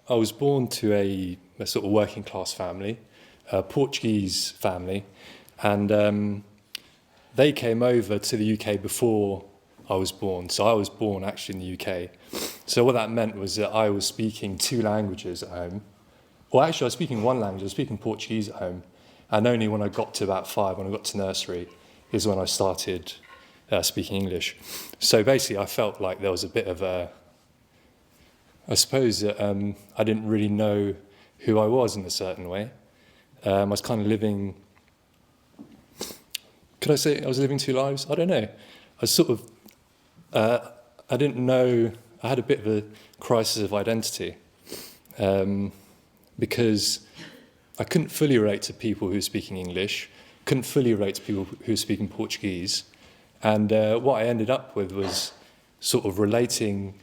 I was born to a sort of working class family, a Portuguese family, and they came over to the UK before I was born. So I was born actually in the UK. So what that meant was that I was speaking 2 languages at home. Well, actually, I was speaking 1 language. I was speaking Portuguese at home. And only when I got to about 5, when I got to nursery, is when I started speaking English. So basically, I felt like there was a bit of a... I suppose that I didn't really know who I was in a certain way. I was kind of living... Could I say I was living 2 lives? I don't know. I was sort of... I didn't know... I had a bit of a crisis of identity because I couldn't fully relate to people who were speaking English, couldn't fully relate to people who were speaking Portuguese. And what I ended up with was sort of relating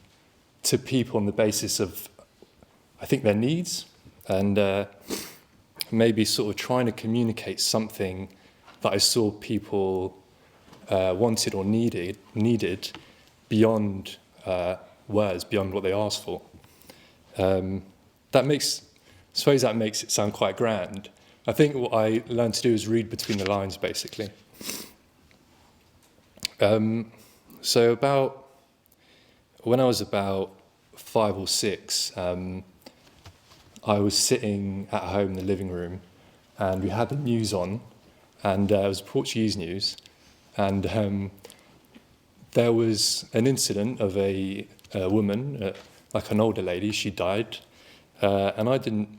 to people on the basis of, I think, their needs, and maybe sort of trying to communicate something that I saw people wanted or needed beyond words, beyond what they asked for. I suppose that makes it sound quite grand. I think what I learned to do is read between the lines, basically. So when I was about 5 or 6, I was sitting at home in the living room, and we had the news on, and it was Portuguese news, and there was an incident of a woman, like an older lady. She died, and I didn't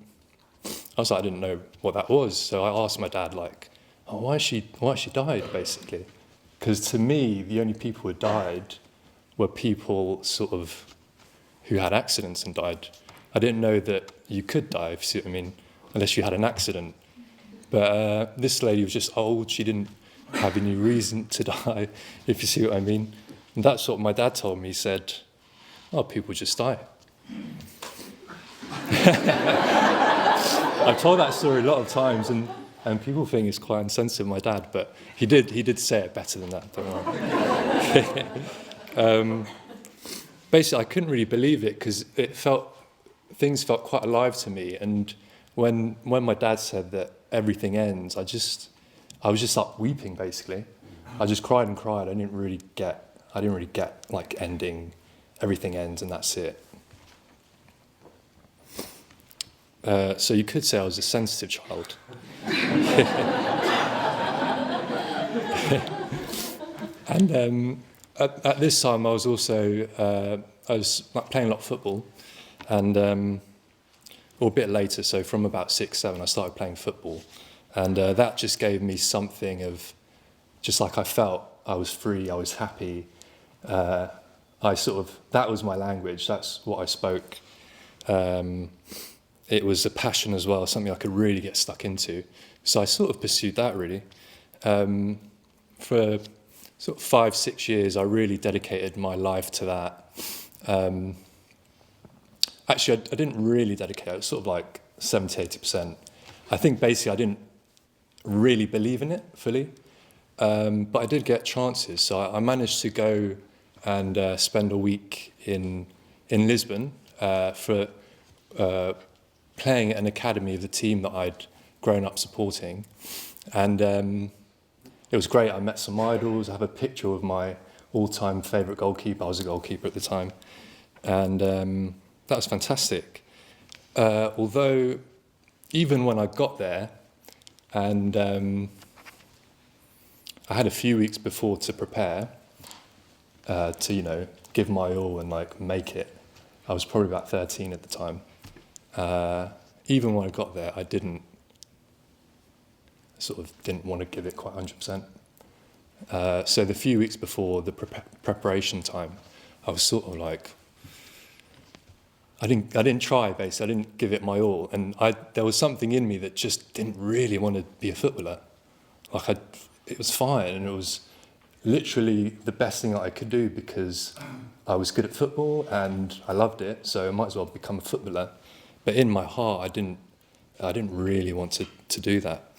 know what that was. So I asked my dad, like, "Oh, why she died?" Basically, because to me, the only people who died were people sort of who had accidents and died. I didn't know that you could die, if you see what I mean, unless you had an accident. But this lady was just old. She didn't have any reason to die, if you see what I mean. And that's what my dad told me. He said, "Oh, people just die." I've told that story a lot of times, and people think it's quite insensitive, my dad, but he did say it better than that, don't worry. Basically, I couldn't really believe it because things felt quite alive to me. And when my dad said that everything ends, I was just up weeping, basically. I just cried and cried. I didn't really get like ending, everything ends and that's it. So you could say I was a sensitive child. And at this time, I was also like playing a lot of football, and or a bit later. So from about 6, 7, I started playing football, and that just gave me something of, just like I felt, I was free, I was happy. That was my language. That's what I spoke. It was a passion as well, something I could really get stuck into. So I sort of pursued that, really. For sort of 5, 6 years, I really dedicated my life to that. Actually, I didn't really dedicate it. It was sort of like 70, 80%. I think basically I didn't really believe in it fully, but I did get chances. So I managed to go and spend a week in Lisbon for playing at an academy of the team that I'd grown up supporting. And it was great. I met some idols. I have a picture of my all-time favourite goalkeeper. I was a goalkeeper at the time. And that was fantastic. Although, even when I got there, and I had a few weeks before to prepare, to, give my all and, make it. I was probably about 13 at the time. Even when I got there, I didn't want to give it quite 100%. So the few weeks before the preparation time, I was sort of like, I didn't try, basically. I didn't give it my all, and there was something in me that just didn't really want to be a footballer. It was fine, and it was literally the best thing that I could do because I was good at football and I loved it, so I might as well become a footballer. But in my heart, I didn't really want to do that.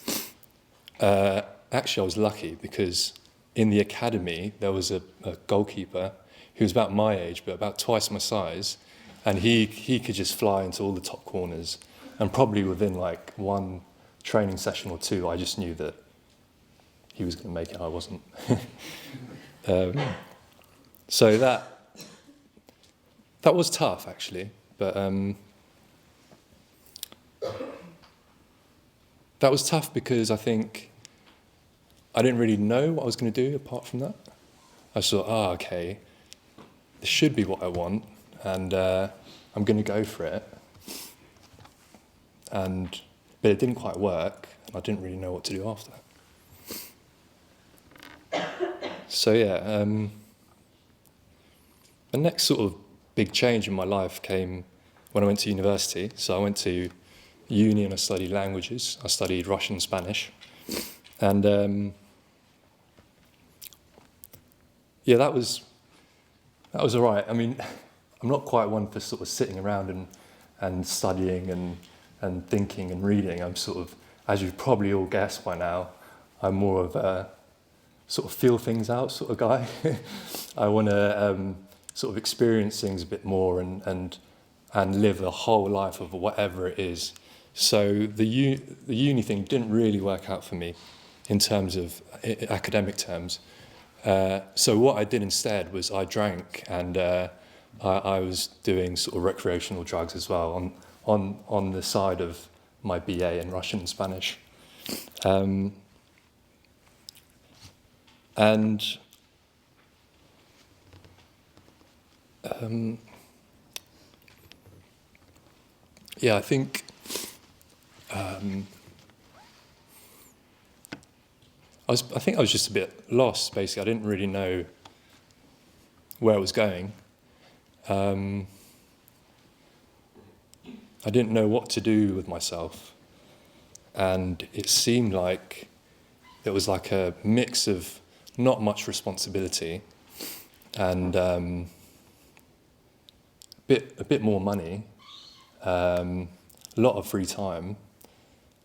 Actually, I was lucky because in the academy there was a goalkeeper who was about my age but about twice my size, and he could just fly into all the top corners, and probably within like one training session or two, I just knew that he was going to make it. I wasn't. So that was tough, actually, but that was tough because I think I didn't really know what I was going to do apart from that. I thought, okay, this should be what I want, and I'm going to go for it. But it didn't quite work, and I didn't really know what to do after that. So yeah, the next sort of big change in my life came when I went to university. So I went to uni and I studied languages. I studied Russian and Spanish. And yeah, that was all right. I mean, I'm not quite one for sort of sitting around and studying and thinking and reading. I'm sort of, as you've probably all guessed by now, I'm more of a sort of feel things out sort of guy. I want to sort of experience things a bit more and live the whole life of whatever it is. So the uni thing didn't really work out for me in terms of academic terms. So what I did instead was I drank, and I was doing sort of recreational drugs as well on the side of my BA in Russian and Spanish. Yeah, I think I was just a bit lost, basically. I didn't really know where I was going. I didn't know what to do with myself. And it seemed like it was like a mix of not much responsibility and a bit more money, a lot of free time.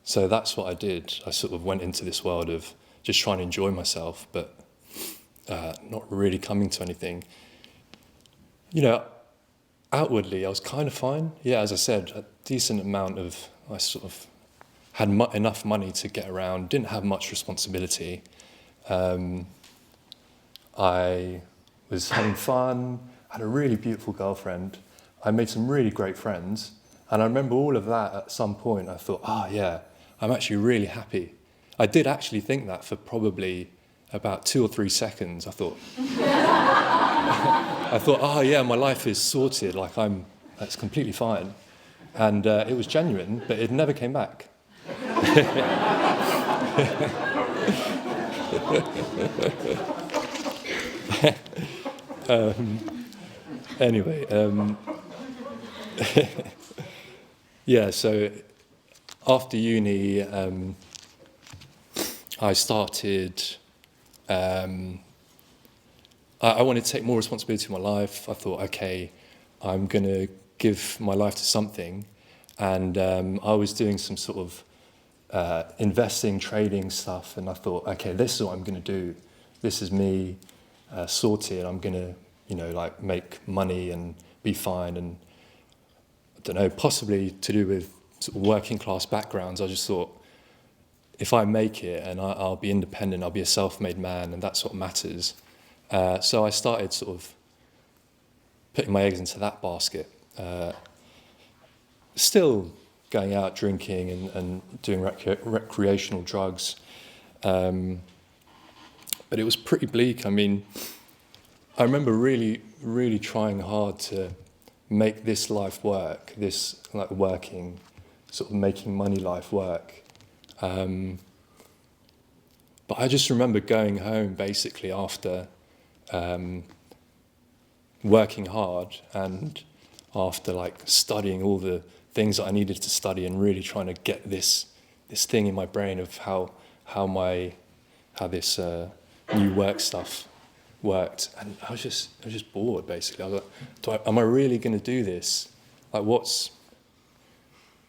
So that's what I did. I sort of went into this world of just trying to enjoy myself, but not really coming to anything. You know, outwardly I was kind of fine. Yeah, as I said, a decent amount of, I sort of had enough money to get around, didn't have much responsibility. I was having fun, had a really beautiful girlfriend. I made some really great friends. And I remember all of that at some point. I thought, yeah, I'm actually really happy. I did actually think that for probably about 2 or 3 seconds. I thought, yeah, my life is sorted. Like that's completely fine. And it was genuine, but it never came back. Anyway, yeah, so after uni, I started, I wanted to take more responsibility in my life. I thought, okay, I'm going to give my life to something. And I was doing some sort of investing, trading stuff. And I thought, okay, this is what I'm going to do. This is me sorted. I'm going to, like make money and be fine. And I don't know, possibly to do with sort of working class backgrounds. I just thought, if I make it and I'll be independent, I'll be a self-made man, and that's what matters. So I started sort of putting my eggs into that basket. Still going out drinking and doing recreational drugs. But it was pretty bleak. I mean, I remember really, really trying hard to make this life work, this like working, sort of making money life work. But I just remember going home basically after working hard and after like studying all the things that I needed to study and really trying to get this thing in my brain of how this new work stuff worked, and I was just bored basically. I was like, am I really going to do this? Like, what's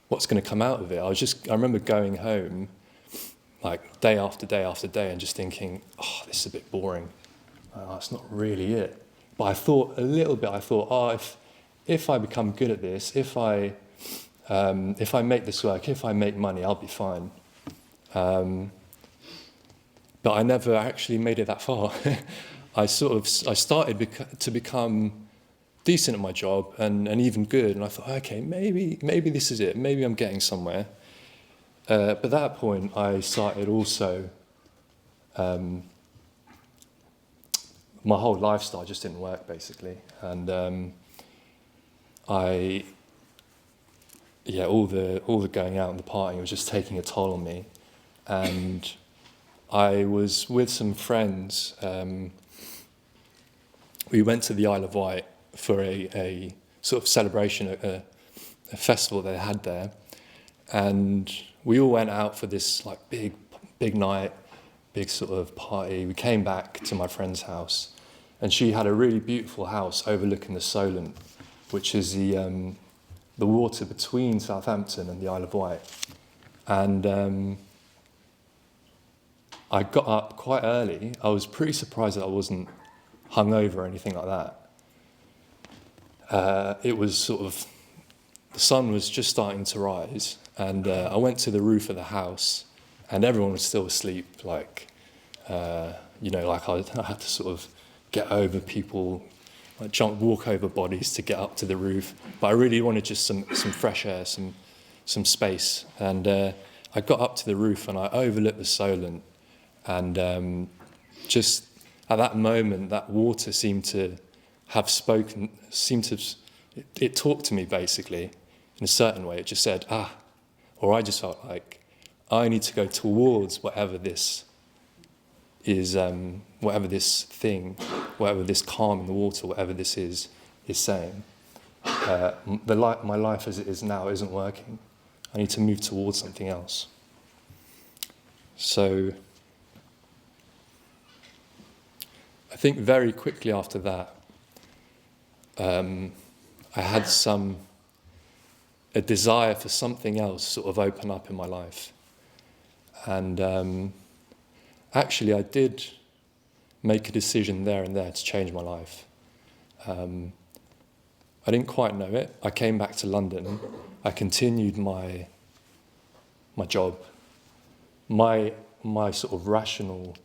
going to come out of it? I remember going home like day after day after day and just thinking, this is a bit boring. That's not really it. But I thought a little bit. I thought, if I become good at this, if I make this work, if I make money, I'll be fine. But I never actually made it that far. I started to become decent at my job and even good, and I thought, okay, maybe this is it. Maybe I'm getting somewhere. But at that point, I started also. My whole lifestyle just didn't work, basically, and all the going out and the partying was just taking a toll on me, and I was with some friends. We went to the Isle of Wight for a sort of celebration, a festival they had there, and we all went out for this like big night, big sort of party. We came back to my friend's house, and she had a really beautiful house overlooking the Solent, which is the water between Southampton and the Isle of Wight. And I got up quite early. I was pretty surprised that I wasn't hungover or anything like that. It was sort of, the sun was just starting to rise, and I went to the roof of the house, and everyone was still asleep. Like I had to sort of get over people, like walk over bodies to get up to the roof. But I really wanted just some fresh air, some space. And I got up to the roof and I overlooked the Solent. And just at that moment, that water seemed to have spoken, it talked to me basically in a certain way. It just said, or I just felt like I need to go towards whatever this is, whatever this thing, whatever this calm in the water, whatever this is saying. My life as it is now isn't working. I need to move towards something else. So I think very quickly after that, I had a desire for something else sort of open up in my life. And actually I did make a decision there and there to change my life. I didn't quite know it. I came back to London. I continued my job. My sort of rational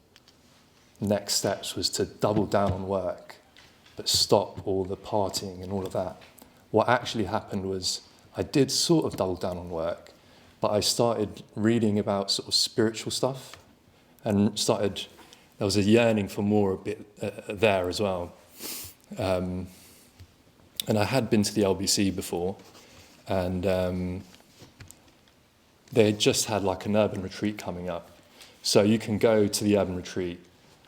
next steps was to double down on work, but stop all the partying and all of that. What actually happened was I did sort of double down on work, but I started reading about sort of spiritual stuff, and there was a yearning for more a bit there as well. And I had been to the LBC before, and they had just had like an urban retreat coming up. So you can go to the urban retreat,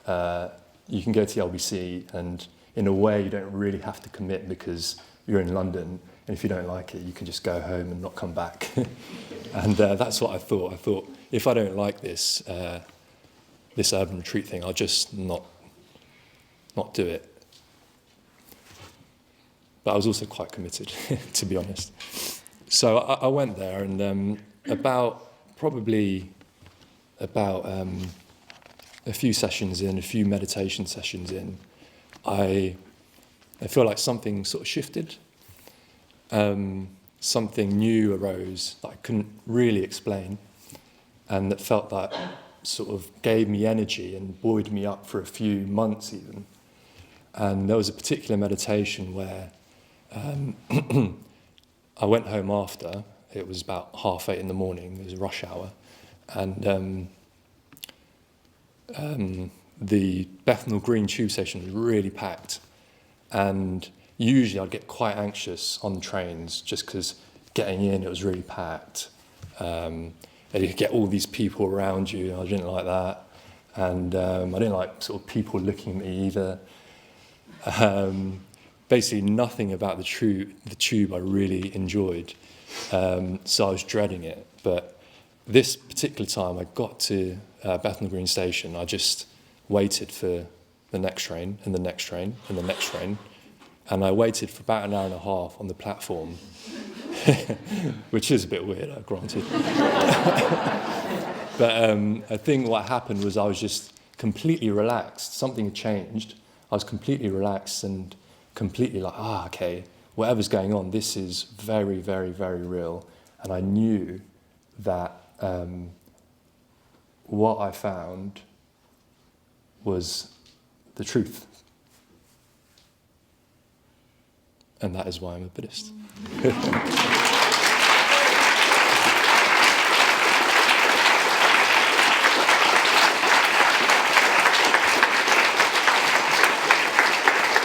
you can go to the LBC, and in a way you don't really have to commit because you're in London, and if you don't like it, you can just go home and not come back. And that's what I thought. I thought, if I don't like this urban retreat thing, I'll just not do it. But I was also quite committed, to be honest. So I went there, and probably about a few sessions in, a few meditation sessions in, I feel like something sort of shifted. Something new arose that I couldn't really explain, and that felt that sort of gave me energy and buoyed me up for a few months even. And there was a particular meditation where I went home after. It was about 8:30 in the morning. It was rush hour, and the Bethnal Green tube station was really packed. And usually I'd get quite anxious on trains just because getting in, it was really packed. And you could get all these people around you, and I didn't like that. And I didn't like sort of people looking at me either. Basically nothing about the tube I really enjoyed. So I was dreading it. But this particular time I got to Bethnal Green station, I just waited for the next train and the next train and the next train. And I waited for about an hour and a half on the platform, which is a bit weird, granted. But I think what happened was I was just completely relaxed. Something had changed. I was completely relaxed and completely like, okay, whatever's going on, this is very, very, very real. And I knew that what I found was the truth. And that is why I'm a Buddhist.